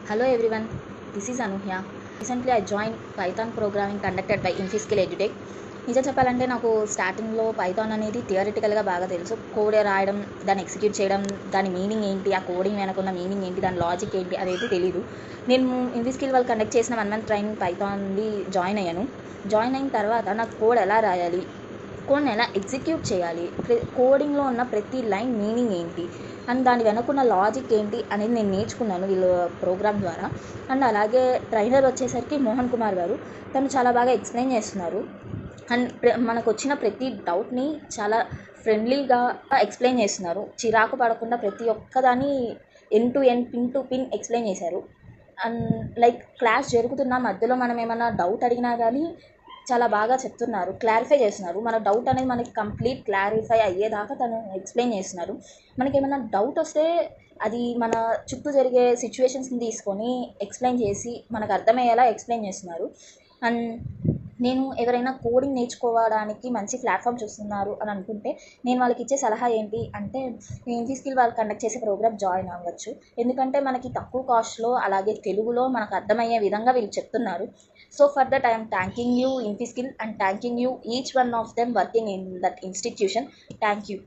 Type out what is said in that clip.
Hello everyone, this is Anuhya. Recently I joined Python programming conducted by Infiskill EduTech. నిజం చెప్పాలంటే నాకు స్టార్టింగ్లో Python అనేది థియరిటికల్గా బాగా తెలుసు. కోడ్ రాయడం, దాన్ని ఎగ్జిక్యూట్ చేయడం, దాని మీనింగ్ ఏంటి, ఆ కోడింగ్ వెనకున్న మీనింగ్ ఏంటి, దాని లాజిక్ ఏంటి అనేది తెలీదు. నేను ఇన్ఫిస్కిల్ వాళ్ళు కండక్ట్ చేసిన 1 month ట్రైనింగ్ పైథాన్ది జాయిన్ అయ్యాను. జాయిన్ అయిన తర్వాత నాకు కోడ్ ఎలా రాయాలి, కోడ్ని ఎలా ఎగ్జిక్యూట్ చేయాలి, కోడింగ్లో ఉన్న ప్రతి లైన్ మీనింగ్ ఏంటి అండ్ దాని వెనుకున్న లాజిక్ ఏంటి అనేది నేను నేర్చుకున్నాను వీళ్ళ ప్రోగ్రామ్ ద్వారా. అండ్ అలాగే ట్రైనర్ వచ్చేసరికి మోహన్ కుమార్ గారు, తను చాలా బాగా ఎక్స్ప్లెయిన్ చేస్తున్నారు. అండ్ మనకు వచ్చిన ప్రతి డౌట్ని చాలా ఫ్రెండ్లీగా ఎక్స్ప్లెయిన్ చేస్తున్నారు. చిరాకు పడకుండా ప్రతి ఒక్కదాన్ని end to end, pin to pin explain చేశారు. అండ్ లైక్ క్లాస్ జరుగుతున్న మధ్యలో మనం ఏమైనా డౌట్ అడిగినా కానీ చాలా బాగా చెప్తున్నారు, క్లారిఫై చేస్తున్నారు. మన డౌట్ అనేది మనకి కంప్లీట్ క్లారిఫై అయ్యేదాకా తను ఎక్స్ప్లెయిన్ చేస్తున్నారు. మనకి ఏమైనా డౌట్ వస్తే అది మన చుట్టూ జరిగే సిచ్యువేషన్స్ని తీసుకొని ఎక్స్ప్లెయిన్ చేసి మనకు అర్థమయ్యేలా ఎక్స్ప్లెయిన్ చేస్తున్నారు. అండ్ నేను ఎవరైనా కోడింగ్ నేర్చుకోవడానికి మంచి ప్లాట్ఫామ్ చూస్తున్నారు అని అనుకుంటే నేను వాళ్ళకి ఇచ్చే సలహా ఏంటి అంటే, ఇన్ఫిస్కిల్ వాళ్ళు కండక్ట్ చేసే ప్రోగ్రామ్ జాయిన్ అవ్వచ్చు. ఎందుకంటే మనకి తక్కువ కాస్ట్లో అలాగే తెలుగులో మనకు అర్థమయ్యే విధంగా వీళ్ళు చెప్తున్నారు. So for that I'm thanking you Infiskill and thanking you each one of them working in that institution. Thank you.